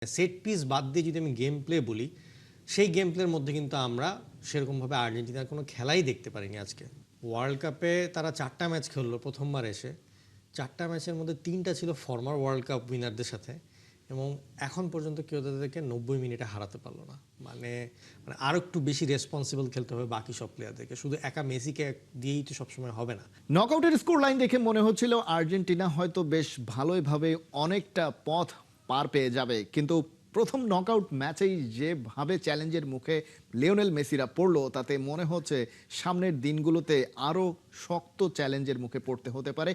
Set piece বাদ দিয়ে যদি আমি গেম প্লে বলি, সেই গেম প্লের মধ্যে কিন্তু আমরা সেরকমভাবে আর্জেন্টিনার কোনো খেলাই দেখতে পারিনি আজকে। ওয়ার্ল্ড কাপে তারা ৪টা ম্যাচ খেললো প্রথমবার এসে। ৪টা ম্যাচের মধ্যে ৩টা ছিল ফরমার ওয়ার্ল্ড কাপ উইনারদের সাথে, এবং এখন পর্যন্ত কেউ তাদেরকে ৯০ মিনিটে হারাতে পারলো না। মানে মানে আরও একটু বেশি রেসপন্সিবল খেলতে হবে বাকি সব প্লেয়ারদেরকে, শুধু একা মেসিকে দিয়েই তো সবসময় হবে না। নকআউটের স্কোর লাইন দেখে মনে হচ্ছিল আর্জেন্টিনা হয়তো বেশ ভালোইভাবে অনেকটা পথ পার পেয়ে যাবে, কিন্তু প্রথম নকআউট ম্যাচেই যেভাবে চ্যালেঞ্জের মুখে লিওনেল মেসিরা পড়লো, তাতে মনে হচ্ছে সামনের দিনগুলোতে আরও শক্ত চ্যালেঞ্জের মুখে পড়তে হতে পারে।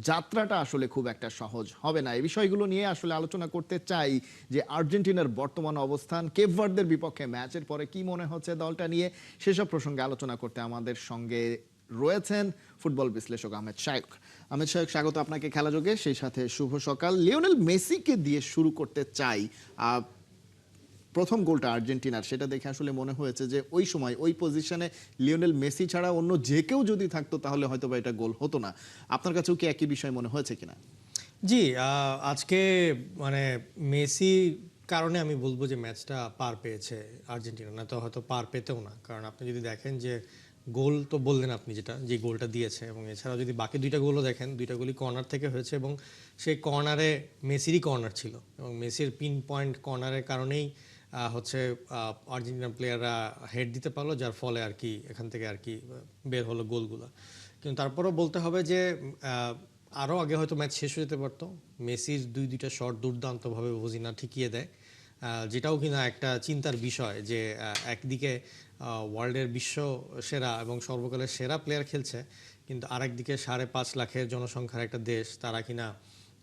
যাত্রাটা আসলে খুব একটা সহজ হবে না। এই বিষয়গুলো নিয়ে আসলে আলোচনা করতে চাই যে আর্জেন্টিনার বর্তমান অবস্থান, কেপ ভার্দের বিপক্ষে ম্যাচের পরে কি মনে হচ্ছে দলটা নিয়ে, সেসব প্রসঙ্গে আলোচনা করতে আমাদের সঙ্গে রয়েছেন ফুটবল বিশ্লেষক আহমেদ শায়ক। আহমেদ শায়ক, স্বাগত আপনাকে খেলাযোগে। সেই সাথে শুভ সকাল। লিওনেল মেসিকে দিয়ে শুরু করতে চাই। প্রথম গোলটা আর্জেন্টিনার, সেটা দেখে আসলে মনে হয়েছে যে ওই সময় ওই পজিশনে লিওনেল মেসি ছাড়া অন্য যে কেউ যদি থাকতো তাহলে হয়তো বা এটা গোল হতো না। আপনার কাছেও কি একই বিষয় মনে হয়েছে কিনা? জি, আজকে মানে মেসি কারণে আমি বলবো যে ম্যাচটা পার পেয়েছে আর্জেন্টিনা, না তো হয়তো পার পেতেও না। কারণ আপনি যদি দেখেন যে গোল তো বললেন আপনি, যেটা যে গোলটা দিয়েছে, এবং এছাড়াও যদি বাকি দুইটা গোলও দেখেন, দুইটা গোলই কর্নার থেকে হয়েছে, এবং সেই কর্নারে মেসিরই কর্নার ছিল, এবং মেসির পিন পয়েন্ট কর্নারের কারণেই হচ্ছে আর্জেন্টিনার প্লেয়াররা হেড দিতে পারলো, যার ফলে আর কি এখান থেকে আর কি বের হলো গোলগুলো। কিন্তু তারপরেও বলতে হবে যে আরও আগে হয়তো ম্যাচ শেষ হয়ে যেতে পারতো। মেসির দুইটা শট দুর্দান্তভাবে ওজিনা ঠিকিয়ে দেয়, যেটাও কিনা একটা চিন্তার বিষয় যে একদিকে ওয়ার্ল্ডের বিশ্ব সেরা এবং সর্বকালের সেরা প্লেয়ার খেলছে, কিন্তু আরেকদিকে 5.5 লাখের জনসংখ্যার একটা দেশ, তারা কিনা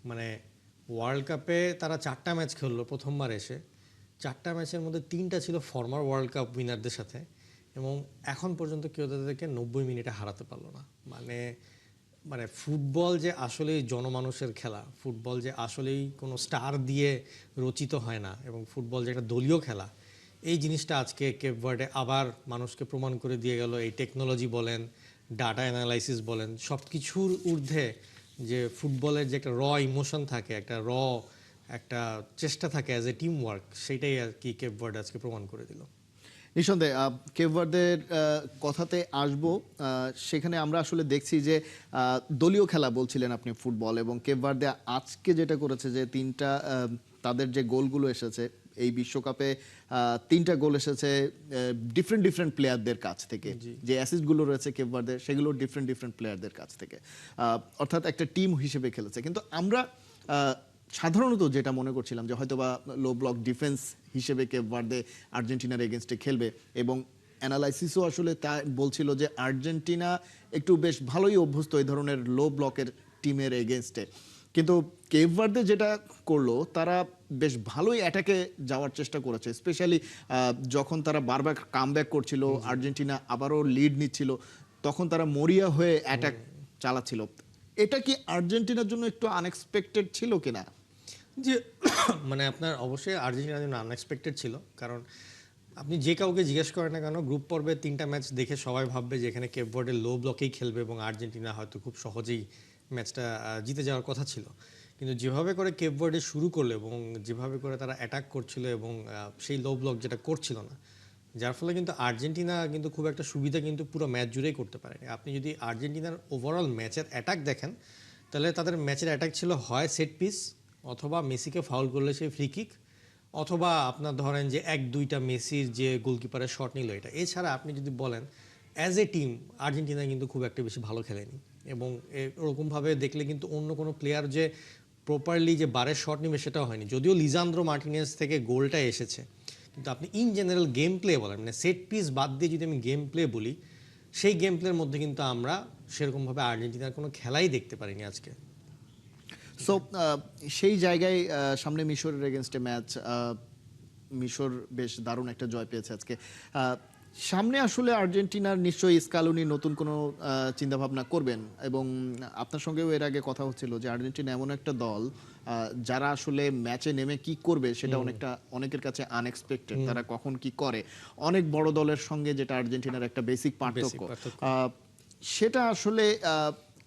মানে ওয়ার্ল্ড কাপে তারা ৪টা ম্যাচ খেললো প্রথমবার এসে। ৪টা ম্যাচের মধ্যে 3টা ছিল ফরমার ওয়ার্ল্ড কাপ উইনারদের সাথে, এবং এখন পর্যন্ত কেউ তাদেরকে ৯০ মিনিটে হারাতে পারলো না। মানে মানে ফুটবল যে আসলেই জনমানুষের খেলা, ফুটবল যে আসলেই কোনো স্টার দিয়ে রচিত হয় না, এবং ফুটবল যে একটা দলীয় খেলা, এই জিনিসটা আজকে কেপ ভার্ডে আবার মানুষকে প্রমাণ করে দিয়ে গেল। এই টেকনোলজি বলেন, ডাটা অ্যানালাইসিস বলেন, সব কিছুর ঊর্ধ্বে যে ফুটবলের যে একটা ইমোশন থাকে, একটা চেষ্টা থাকে অ্যাজ এ টিম ওয়ার্ক, সেটাই আর কি কেপ ভার্ডে আজকে প্রমাণ করে দিল। নিঃসন্দেহে কেপ ভার্দের কথাতে আসবো। সেখানে আমরা আসলে দেখছি যে দলীয় খেলা বলছিলেন আপনি ফুটবল, এবং কেপ ভার্দে আজকে যেটা করেছে যে তিনটা তাদের যে গোলগুলো এসেছে এই বিশ্বকাপে, 3টা গোল এসেছে ডিফারেন্ট ডিফারেন্ট প্লেয়ারদের কাছ থেকে। যে অ্যাসিস্টগুলো রয়েছে কেপ ভার্দের, সেগুলো ডিফারেন্ট ডিফারেন্ট প্লেয়ারদের কাছ থেকে, অর্থাৎ একটা টিম হিসেবে খেলেছে। কিন্তু আমরা সাধারণত যেটা মনে করছিলাম যে হয়তোবা লো ব্লক ডিফেন্স হিসেবে কেপ ভার্দে আর্জেন্টিনার এগেনস্টে খেলবে, এবং অ্যানালাইসিসও আসলে তা বলছিল যে আর্জেন্টিনা একটু বেশ ভালোই অভ্যস্ত এই ধরনের লো ব্লকের টিমের এগেনস্টে। কিন্তু কেপ ভার্দে যেটা করলো, তারা বেশ ভালোই অ্যাটাকে যাওয়ার চেষ্টা করেছে, স্পেশালি যখন তারা বারবার কামব্যাক করছিল, আর্জেন্টিনা আবারও লিড নিচ্ছিল, তখন তারা মরিয়া হয়ে অ্যাটাক চালাচ্ছিল। এটা কি আর্জেন্টিনার জন্য একটু আনএক্সপেক্টেড ছিল কিনা? যে মানে আপনার অবশ্যই আর্জেন্টিনার জন্য আনএক্সপেক্টেড ছিল, কারণ আপনি যে কাউকে জিজ্ঞেস করেন না কেন, গ্রুপ পর্বে 3টা ম্যাচ দেখে সবাই ভাববে যে এখানে কেপ ভার্ডে লো ব্লকেই খেলবে এবং আর্জেন্টিনা হয়তো খুব সহজেই ম্যাচটা জিতে যাওয়ার কথা ছিল। কিন্তু যেভাবে করে কেপ ভার্ডে শুরু করলো এবং যেভাবে করে তারা অ্যাটাক করছিল, এবং সেই লো ব্লক যেটা করছিল না, যার ফলে কিন্তু আর্জেন্টিনা কিন্তু খুব একটা সুবিধা কিন্তু পুরো ম্যাচ জুড়েই করতে পারেনি। আপনি যদি আর্জেন্টিনার ওভারঅল ম্যাচের অ্যাটাক দেখেন, তাহলে তাদের ম্যাচের অ্যাটাক ছিল হয় সেট পিস, অথবা মেসিকে ফাউল করলে সেই ফ্রি কিক, অথবা আপনার ধরেন যে 1-2টা মেসির যে গোলকিপারের শট নিল এটা। এছাড়া আপনি যদি বলেন অ্যাজ এ টিম, আর্জেন্টিনা কিন্তু খুব একটা বেশি ভালো খেলেনি, এবং এরকমভাবে দেখলে কিন্তু অন্য কোনো প্লেয়ার যে প্রপারলি যে বারের শট নেবে সেটাও হয়নি। যদিও লিজান্দ্রো মার্টিনেজ থেকে গোলটা এসেছে, কিন্তু আপনি ইন জেনারেল গেম প্লে বলেন, মানে সেট পিস বাদ দিয়ে যদি আমি গেম প্লে বলি, সেই গেম প্লের মধ্যে কিন্তু আমরা সেরকমভাবে আর্জেন্টিনার কোনো খেলাই দেখতে পারিনি আজকে। সো সেই জায়গায় সামনে মিশরের এগেনস্টে ম্যাচ, মিশর বেশ দারুণ একটা জয় পেয়েছে আজকে। সামনে আসলে আর্জেন্টিনার নিশ্চয়ই স্কালোনি নতুন কোনো চিন্তাভাবনা করবেন, এবং আপনার সঙ্গেও এর আগে কথা হচ্ছিল যে আর্জেন্টিনা এমন একটা দল যারা আসলে ম্যাচে নেমে কি করবে সেটা অনেকের কাছে আনএক্সপেক্টেড। তারা কখন কি করে, অনেক বড় দলের সঙ্গে যেটা আর্জেন্টিনার একটা বেসিক পার্থক্য, সেটা আসলে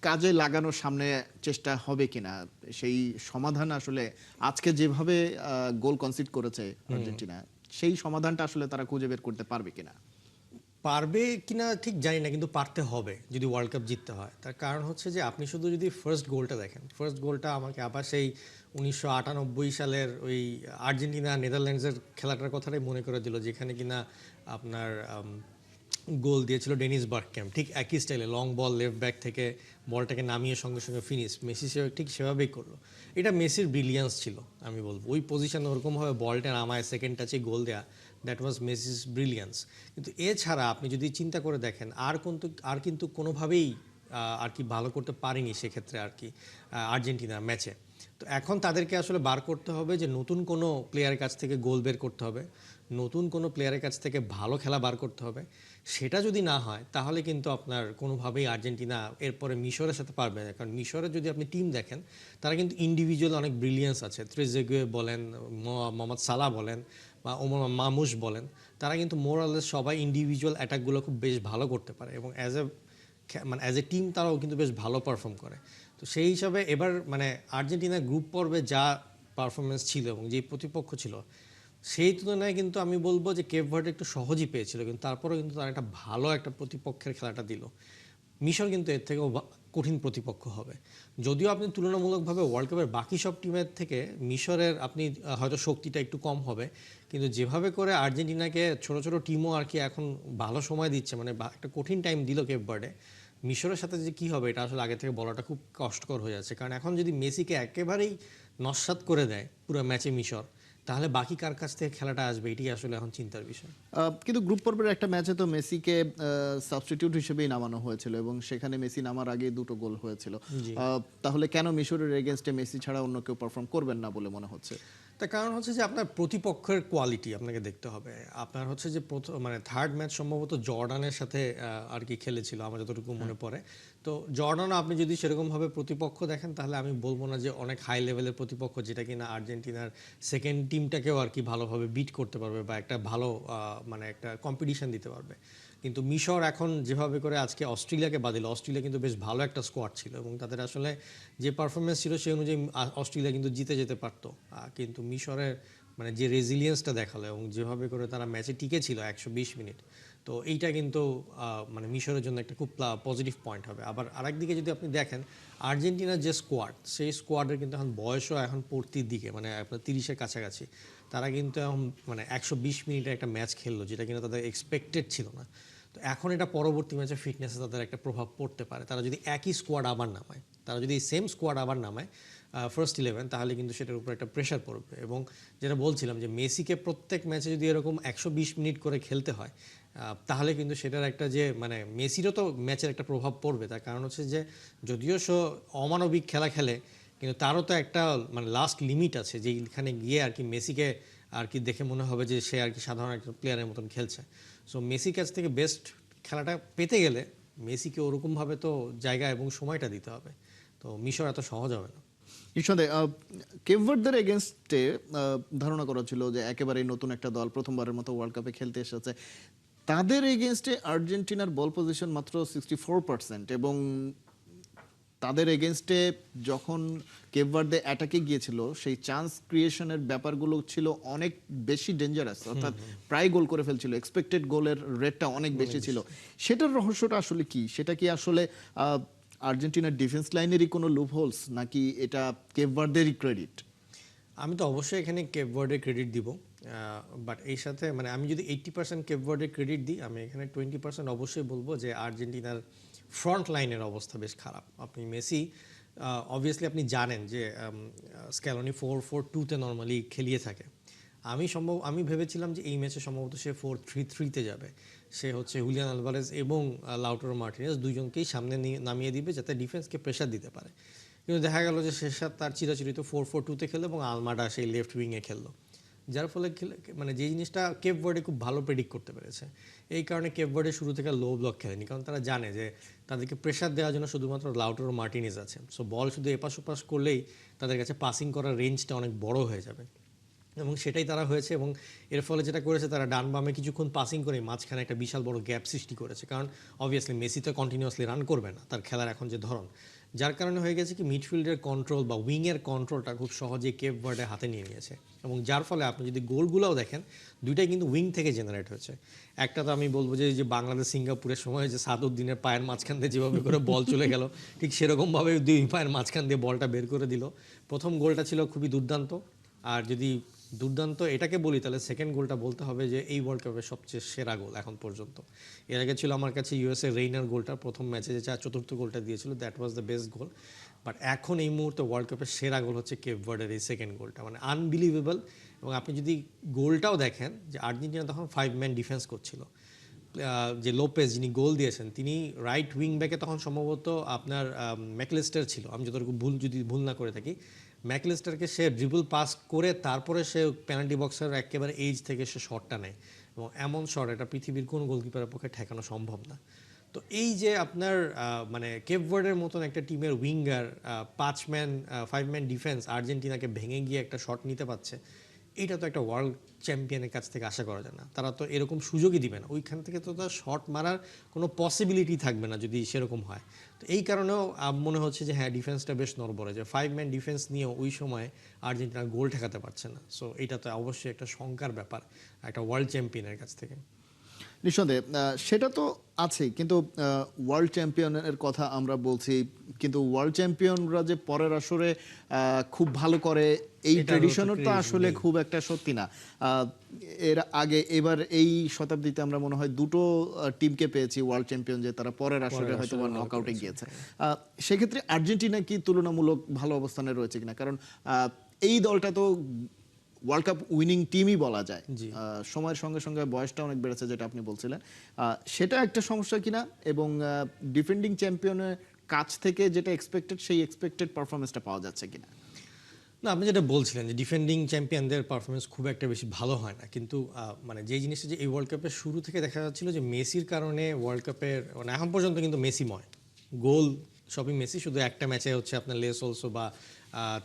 কাজে লাগানোর সামনে চেষ্টা হবে কিনা, সেই সমাধান আসলে আজকে যেভাবে গোল কনসিড করেছে আর্জেন্টিনা, সেই সমাধানটা আসলে তারা খুঁজে বের করতে পারবে কিনা? পারবে কিনা ঠিক জানি না, কিন্তু পারতে হবে যদি ওয়ার্ল্ড কাপ জিততে হয়। তার কারণ হচ্ছে যে আপনি শুধু যদি ফার্স্ট গোলটা দেখেন, ফার্স্ট গোলটা আমাকে আবার সেই 1998 সালের ওই আর্জেন্টিনা নেদারল্যান্ডসের খেলাটার কথাটাই মনে করে দিল, যেখানে কিনা আপনার গোল দিয়েছিল ডেনিস বার্গক্যাম্প, ঠিক একই স্টাইলে লং বল লেফট ব্যাক থেকে বলটাকে নামিয়ে সঙ্গে সঙ্গে ফিনিশ, মেসি সে ঠিক সেভাবেই করলো। এটা মেসির ব্রিলিয়ান্স ছিল আমি বলবো, ওই পজিশনে ওরকমভাবে বলটা নামায় সেকেন্ড টাচে গোল দেয়া, দ্যাট ওয়াজ মেসিস ব্রিলিয়ান্স। কিন্তু এছাড়া আপনি যদি চিন্তা করে দেখেন আর কিন্তু কোনোভাবেই আর কি ভালো করতে পারেনি সেক্ষেত্রে আর কি আর্জেন্টিনার ম্যাচে। তো এখন তাদেরকে আসলে বার করতে হবে যে নতুন কোনো প্লেয়ারের কাছ থেকে গোল বের করতে হবে, নতুন কোনো প্লেয়ারের কাছ থেকে ভালো খেলা বার করতে হবে। সেটা যদি না হয় তাহলে কিন্তু আপনার কোনোভাবেই আর্জেন্টিনা এরপরে মিশরের সাথে পারবে না। কারণ মিশরের যদি আপনি টিম দেখেন, তারা কিন্তু ইন্ডিভিজুয়াল অনেক ব্রিলিয়ান্স আছে। ট্রেজেগুয়ে বলেন, মোহাম্মদ সালাহ বলেন বা ওমর মামুশ বলেন, তারা কিন্তু মোরালেস সবাই ইন্ডিভিজুয়াল অ্যাটাকগুলো খুব বেশ ভালো করতে পারে এবং অ্যাজ এ টিম তারাও কিন্তু বেশ ভালো পারফর্ম করে। তো সেই হিসাবে এবার মানে আর্জেন্টিনা গ্রুপ পর্বে যা পারফরমেন্স ছিল এবং যে প্রতিপক্ষ ছিল, সেই তুলনায় কিন্তু আমি বলবো যে কেপ ভার্ডে একটু সহজই পেয়েছিল, কিন্তু তারপরেও কিন্তু তারা একটা ভালো একটা প্রতিপক্ষের খেলাটা দিল। মিশর কিন্তু এর থেকেও কঠিন প্রতিপক্ষ হবে। যদিও আপনি তুলনামূলকভাবে ওয়ার্ল্ড কাপের বাকি সব টিমের থেকে মিশরের আপনি হয়তো শক্তিটা একটু কম হবে, কিন্তু যেভাবে করে আর্জেন্টিনাকে ছোট ছোট টিমও আর কি এখন ভালো সময় দিচ্ছে, মানে একটা কঠিন টাইম দিল কেপ ভার্ডে, মিশরের সাথে যে কী হবে এটা আসলে আগে থেকে বলাটা খুব কষ্টকর হয়ে যাচ্ছে। কারণ এখন যদি মেসিকে একেবারেই নস্যাৎ করে দেয় পুরো ম্যাচে মিশর, তাহলে বাকি কার কাছ থেকে খেলাটা আসবে এটাই আসলে এখন চিন্তার বিষয়। কিন্তু গ্রুপ পর্বের একটা ম্যাচে তো মেসিকে সাবস্টিটিউট হিসেবেই নামানো হয়েছিল এবং সেখানে মেসি নামার আগে দুটো গোল হয়েছিল। জি। তাহলে কেন মিশরের এগেনস্টে মেসি ছাড়া অন্য কেউ পারফর্ম করবেন না বলে মনে হচ্ছে? তার কারণ হচ্ছে যে আপনার প্রতিপক্ষের কোয়ালিটি আপনাকে দেখতে হবে। আপনার হচ্ছে যে মানে থার্ড ম্যাচ সম্ভবত জর্ডানের সাথে আর কি খেলেছিল আমার যতটুকু মনে পড়ে। তো জর্ডানও আপনি যদি সেরকমভাবে প্রতিপক্ষ দেখেন, তাহলে আমি বলবো না যে অনেক হাই লেভেলের প্রতিপক্ষ, যেটা কিনা আর্জেন্টিনার সেকেন্ড টিমটাকেও আর কি ভালোভাবে বিট করতে পারবে বা একটা ভালো মানে একটা কম্পিটিশন দিতে পারবে। কিন্তু মিশর এখন যেভাবে করে আজকে অস্ট্রেলিয়াকে বাদিল, অস্ট্রেলিয়া কিন্তু বেশ ভালো একটা স্কোয়াড ছিল এবং তাদের আসলে যে পারফরমেন্স ছিল সেই অনুযায়ী অস্ট্রেলিয়া কিন্তু জিতে যেতে পারতো। কিন্তু মিশরের মানে যে রেজিলিয়েন্সটা দেখালো এবং যেভাবে করে তারা ম্যাচে টিকে ছিল 120 মিনিট, তো এইটা কিন্তু মানে মিশরের জন্য একটা খুব পজিটিভ পয়েন্ট হবে। আবার আরেকদিকে যদি আপনি দেখেন আর্জেন্টিনার যে স্কোয়াড, সেই স্কোয়াডের কিন্তু এখন বয়সও এখন পড়তির দিকে, মানে আপনার 30-এর কাছাকাছি। তারা কিন্তু এখন মানে 120 মিনিটের একটা ম্যাচ খেললো, যেটা কিন্তু তাদের এক্সপেক্টেড ছিল না। তো এখন এটা পরবর্তী ম্যাচে ফিটনেসে তাদের একটা প্রভাব পড়তে পারে। তারা যদি একই স্কোয়াড আবার নামায়, তারা যদি সেম স্কোয়াড আবার নামায় ফার্স্ট 11, তাহলে কিন্তু সেটার উপর একটা প্রেশার পড়বে। এবং যেটা বলছিলাম যে মেসিকে প্রত্যেক ম্যাচে যদি এরকম 120 মিনিট করে খেলতে হয়, তাহলে কিন্তু সেটার একটা যে মানে মেসিরও তো ম্যাচের একটা প্রভাব পড়বে। তার কারণ হচ্ছে যে যদিও অমানবিক খেলা খেলে, কিন্তু তারও তো একটা মানে লাস্ট লিমিট আছে, যেখানে গিয়ে আর কি মেসিকে আর কি দেখে মনে হবে যে সে আর কি সাধারণ একটা প্লেয়ারের মতন খেলছে। সো মেসির কাছ থেকে বেস্ট খেলাটা পেতে গেলে মেসিকে ওরকমভাবে তো জায়গা এবং সময়টা দিতে হবে। তো মিশর এত সহজ হবে না। নিঃসন্দেহে কেপভার্ডদের এগেনস্টে ধারণা করা ছিল যে একেবারেই নতুন একটা দল, প্রথমবারের মতো ওয়ার্ল্ড কাপে খেলতে এসেছে। তাদের এগেনস্টে আর্জেন্টিনার বল পজিশন মাত্র 64% এবং তাদের এগেনস্টে যখন কেপভার্দে অ্যাটাকে গিয়েছিল, সেই চান্স ক্রিয়েশনের ব্যাপারগুলো ছিল অনেক বেশি ডেঞ্জারাস, অর্থাৎ প্রায় গোল করে ফেলছিল, এক্সপেক্টেড গোলের রেটটা অনেক বেশি ছিল। সেটার রহস্যটা আসলে কি? সেটা কি আসলে আর্জেন্টিনার ডিফেন্স লাইনেরই কোনো লুপ হোলস, নাকি এটা কেপভার্দেরই ক্রেডিট? আমি তো অবশ্যই এখানে কেপ ভার্ডের ক্রেডিট দিব, বাট এই সাথে মানে আমি যদি 80% কেপ ভার্ডের ক্রেডিট দিই, আমি এখানে 20% অবশ্যই বলবো যে আর্জেন্টিনার ফ্রন্ট লাইনের অবস্থা বেশ খারাপ। আপনি মেসি অবভিয়াসলি আপনি জানেন যে স্ক্যালোনি 4-4-2-তে নর্মালি খেলিয়ে থাকে। আমি ভেবেছিলাম যে এই ম্যাচে সম্ভবত সে 4-3-3-তে যাবে। সে হচ্ছে হুলিয়ান আলভারেজ এবং লাউটারো মার্টিনেজ দুইজনকেই সামনে নামিয়ে দিবে, যাতে ডিফেন্সকে প্রেশার দিতে পারে। কিন্তু দেখা গেল যে শেষার তার চিরাচরিত 4-4-2-তে খেললো এবং আলমাডা সেই লেফট উইংয়ে খেললো, যার ফলে মানে যে জিনিসটা কেপ ভার্ডে খুব ভালো প্রেডিক্ট করতে পেরেছে। এই কারণে কেপ ভার্ডে শুরু থেকে লো ব্লক খেলেনি, কারণ তারা জানে যে তাদেরকে প্রেশার দেওয়ার জন্য শুধুমাত্র লাউটারো মার্টিনেজ আছে। সো বল শুধু এপাশ ওপাশ করলেই তাদের কাছে পাসিং করার রেঞ্জটা অনেক বড় হয়ে যাবে। এবং সেটাই তারা হয়েছে। এবং এর ফলে যেটা করেছে, তারা ডান বামে কিছুক্ষণ পাসিং করে মাঝখানে একটা বিশাল বড় গ্যাপ সৃষ্টি করেছে, কারণ অবভিয়াসলি মেসি তো কন্টিনিউয়াসলি রান করবে না, তার খেলার এখন যে ধরন, যার কারণে হয়ে গেছে কি মিডফিল্ডের কন্ট্রোল বা উইংয়ের কন্ট্রোলটা খুব সহজেই কেপ ভার্ডে হাতে নিয়ে নিয়েছে। এবং যার ফলে আপনি যদি গোলগুলোও দেখেন, দুইটাই কিন্তু উইং থেকে জেনারেট হয়েছে। একটা তো আমি বলবো যে যে বাংলাদেশ সিঙ্গাপুরের সময় যে সাদউদ্দিনের পায়ের মাঝখান দিয়ে যেভাবে করে বল চলে গেল, ঠিক সেরকমভাবে দুই পায়ের মাঝখান দিয়ে বলটা বের করে দিল। প্রথম গোলটা ছিল খুবই দুর্দান্ত। আর যদি দুর্দান্ত এটাকে বলি, তাহলে সেকেন্ড গোলটা বলতে হবে যে এই ওয়ার্ল্ড কাপের সবচেয়ে সেরা গোল এখন পর্যন্ত। এর আগে ছিল আমার কাছে ইউএসএ রেইনার গোলটা, প্রথম ম্যাচে যে চতুর্থ গোলটা দিয়েছিল, that was the best goal. But এখন এই মুহূর্তে ওয়ার্ল্ড কাপের সেরা গোল হচ্ছে কেপ ভার্ডের এই সেকেন্ড গোলটা, মানে আনবিলিভেবল। এবং আপনি যদি গোলটাও দেখেন, যে আর্জেন্টিনা তখন 5 ম্যান ডিফেন্স করছিল, যে লোপেজ যিনি গোল দিয়েছেন, তিনি রাইট উইং ব্যাকে তখন সম্ভবত আপনার ম্যাকলিস্টার ছিল, আমি যতটুকু যদি ভুল না করে থাকি। ম্যাকলিস্টারকে সে ড্রিবল পাস করে তারপরে সে পেনাল্টি বক্সের একেবারে এইজ থেকে সে শটটা নেয়, এবং এমন শট এটা পৃথিবীর কোনো গোলকিপারের পক্ষে ঠেকানো সম্ভব না। তো এই যে আপনার মানে কেপ ভার্ডের মতন একটা টিমের উইঙ্গার 5 ম্যান ডিফেন্স আর্জেন্টিনাকে ভেঙে গিয়ে একটা শট নিতে পারছে, এটা তো একটা ওয়ার্ল্ড চ্যাম্পিয়নের কাছ থেকে আশা করা যায় না। তারা তো এরকম সুযোগই দিবে না, ওইখান থেকে তো তার শট মারার কোনো পসিবিলিটি থাকবে না যদি সেরকম হয়। তো এই কারণেও মনে হচ্ছে যে হ্যাঁ, ডিফেন্সটা বেশ নড়বড়ে, যে 5 ম্যান ডিফেন্স নিয়েও ওই সময় আর্জেন্টিনা গোল ঠেকাতে পারছে না। সো এটা তো অবশ্যই একটা শঙ্কার ব্যাপার একটা ওয়ার্ল্ড চ্যাম্পিয়নের কাছ থেকে। নিঃসন্দেহে সেটা তো আছেই, কিন্তু ওয়ার্ল্ড চ্যাম্পিয়নের কথা আমরা বলছি, কিন্তু ওয়ার্ল্ড চ্যাম্পিয়নরা যে পরের আসরে খুব ভালো করে এই এটারও তো ট্রেডিশনের তো credit আসলে নেই। খুব একটা সত্যি না। এর আগে এবার এই শতাব্দীতে আমরা মনে হয় দুটো টিমকে পেয়েছি ওয়ার্ল্ড চ্যাম্পিয়ন, যে তারা পরের আসরে হয়তো আসরে ভালো নকআউটে করেছে। গিয়েছে। সেক্ষেত্রে আর্জেন্টিনা কি তুলনামূলক ভালো অবস্থানে রয়েছে কিনা? কারণ এই দলটা তো ওয়ার্ল্ড কাপ উইনিং টিমই বলা যায়। জি। সময়ের সঙ্গে সঙ্গে বয়সটা অনেক বেড়েছে, যেটা আপনি বলছিলেন। সেটা একটা সমস্যা কিনা, এবং ডিফেন্ডিং চ্যাম্পিয়নের কাছ থেকে যেটা এক্সপেক্টেড, সেই এক্সপেক্টেড পারফরমেন্সটা পাওয়া যাচ্ছে কিনা? না, আপনি যেটা বলছিলেন যে ডিফেন্ডিং চ্যাম্পিয়নদের পারফরমেন্স খুব একটা বেশি ভালো হয় না, কিন্তু মানে যেই জিনিসটা যে এই ওয়ার্ল্ড কাপের শুরু থেকে দেখা যাচ্ছিল যে মেসির কারণে ওয়ার্ল্ড কাপের মানে এখন পর্যন্ত কিন্তু মেসিময়, গোল সবই মেসি, শুধু একটা ম্যাচে হচ্ছে আপনার লেস অলসো বা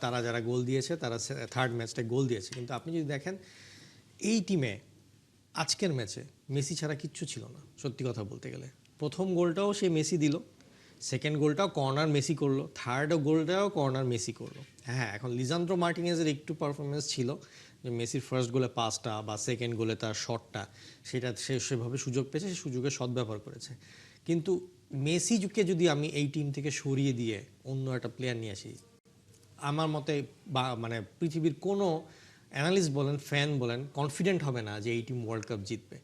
তারা যারা গোল দিয়েছে তারা থার্ড ম্যাচটায় গোল দিয়েছে। কিন্তু আপনি যদি দেখেন এই টিমে আজকের ম্যাচে মেসি ছাড়া কিচ্ছু ছিল না, সত্যি কথা বলতে গেলে। প্রথম গোলটাও সে মেসি দিল, সেকেন্ড গোলটাও কর্নার মেসি করলো, থার্ড গোলটাও কর্নার মেসি করলো। হ্যাঁ, এখন লিজান্দ্রো মার্টিনেজের একটু পারফরমেন্স ছিল, যে মেসির ফার্স্ট গোলে পাসটা বা সেকেন্ড গোলে তার শটটা, সেটা সে সেভাবে সুযোগ পেয়েছে, সে সুযোগের সদ্ব্যবহার করেছে। কিন্তু মেসিকে যদি আমি এই টিম থেকে সরিয়ে দিয়ে অন্য একটা প্লেয়ার নিয়ে আসি, আমার মতে বা মানে পৃথিবীর কোনো অ্যানালিস্ট বলেন, ফ্যান বলেন, কনফিডেন্ট হবে না যে এই টিম ওয়ার্ল্ড কাপ জিতবে।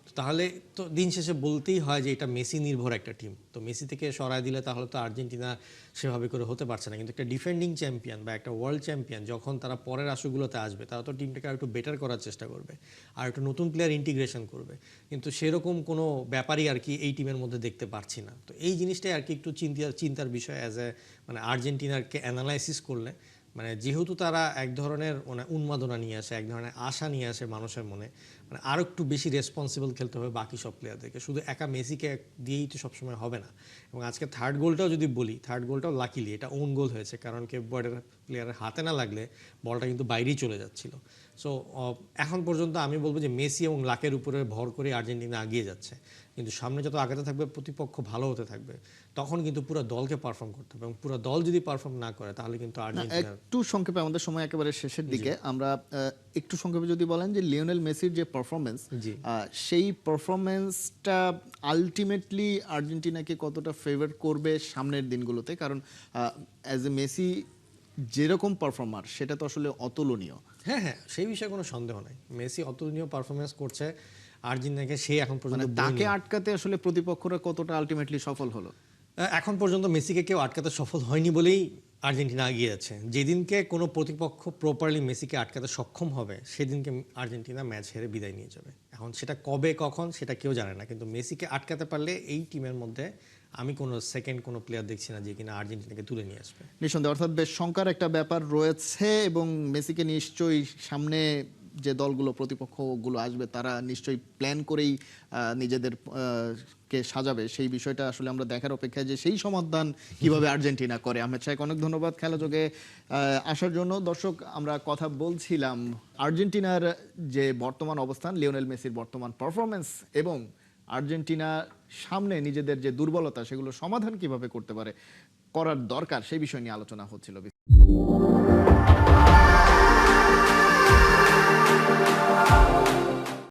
তো তাহলে তো দিন শেষে বলতেই হয় যে এটা মেসি নির্ভর একটা টিম। তো মেসি থেকে সরায় দিলে তাহলে তো আর্জেন্টিনা সেভাবে করে হতে পারছে না। কিন্তু একটা ডিফেন্ডিং চ্যাম্পিয়ন বা একটা ওয়ার্ল্ড চ্যাম্পিয়ন যখন তারা পরের আসরগুলোতে আসবে, তারা তো টিমটাকে আর একটু বেটার করার চেষ্টা করবে, আর একটু নতুন প্লেয়ার ইন্টিগ্রেশন করবে। কিন্তু সেরকম কোনো ব্যাপারই আর কি এই টিমের মধ্যে দেখতে পারছি না। তো এই জিনিসটাই আর কি একটু চিন্তার বিষয় অ্যাজ এ মানে আর্জেন্টিনারকে অ্যানালাইসিস করলে। মানে যেহেতু তারা এক ধরনের মানে উন্মাদনা নিয়ে আসে, এক ধরনের আশা নিয়ে আসে মানুষের মনে, মানে আরও একটু বেশি রেসপন্সিবল খেলতে হবে বাকি সব প্লেয়ারদেরকে, শুধু একা মেসিকে দিয়েই তো সবসময় হবে না। এবং আজকে থার্ড গোলটাও যদি বলি, থার্ড গোলটাও লাকিলি এটা ওন গোল হয়েছে, কারণ কেপ ভার্ডের প্লেয়ারের হাতে না লাগলে বলটা কিন্তু বাইরেই চলে যাচ্ছিল। সো এখন পর্যন্ত আমি বলবো যে মেসি এবং লাকের উপরে ভর করে আর্জেন্টিনা এগিয়ে যাচ্ছে। কিন্তু সামনে যত আগাতে থাকবে, প্রতিপক্ষ ভালো হতে থাকবে, তখন কিন্তু পুরো দলকে পারফর্ম করতে হবে, এবং পুরো দল যদি পারফর্ম না করে তাহলে কিন্তু না, আর্জেন্টিনার। একটু সংক্ষেপে, আমাদের সময় একেবারে শেষের দিকে, আমরা একটু সংক্ষেপে যদি বলেন যে লিওনেল মেসির যে পারফরমেন্স, জি। সেই পারফরমেন্সটা আলটিমেটলি আর্জেন্টিনাকে কতটা ফেভার করবে সামনের দিনগুলোতে? কারণ অ্যাজ এ মেসি যেরকম পারফর্মার, সেটা তো আসলে অতুলনীয়। হ্যাঁ হ্যাঁ, সেই বিষয়ে কোনো সন্দেহ নাই, মেসি অতুলনীয় পারফরমেন্স করছে আর্জেন্টিনাকে, সে এখন মানে পর্যন্ত তাকে আটকাতে আসলে প্রতিপক্ষরা কতটা আলটিমেটলি সফল হলো? এখন পর্যন্ত মেসিকে কেউ আটকাতে সফল হয়নি বলেই আর্জেন্টিনা এগিয়ে যাচ্ছে। যেদিনকে কোনো প্রতিপক্ষ প্রপারলি মেসিকে আটকাতে সক্ষম হবে, সেদিনকে আর্জেন্টিনা ম্যাচ হেরে বিদায় নিয়ে যাবে। এখন সেটা কবে কখন সেটা কেউ জানে না, কিন্তু মেসিকে আটকাতে পারলে এই টিমের মধ্যে আমি কোনো সেকেন্ড কোনো প্লেয়ার দেখছি না যে কিনা আর্জেন্টিনাকে তুলে নিয়ে আসবে। নিঃসন্দেহে, অর্থাৎ বেশ শঙ্কার একটা ব্যাপার রয়েছে, এবং মেসিকে নিশ্চয়ই সামনে যে দলগুলো প্রতিপক্ষগুলো আসবে তারা নিশ্চয়ই প্ল্যান করেই নিজেদের কে সাজাবে, সেই বিষয়টা আসলে আমরা দেখার অপেক্ষায় যে সেই সমাধান কিভাবে আর্জেন্টিনা করে। আহমেদ শাহেক অনেক ধন্যবাদ খেলাযোগে আসার জন্য। দর্শক, আমরা কথা বলছিলাম আর্জেন্টিনার যে বর্তমান অবস্থান, লিওনেল মেসির বর্তমান পারফরমেন্স এবং আর্জেন্টিনা সামনে নিজেদের যে দুর্বলতা সেগুলো সমাধান কিভাবে করতে পারে, করার দরকার, সেই বিষয় নিয়ে আলোচনা হচ্ছিল।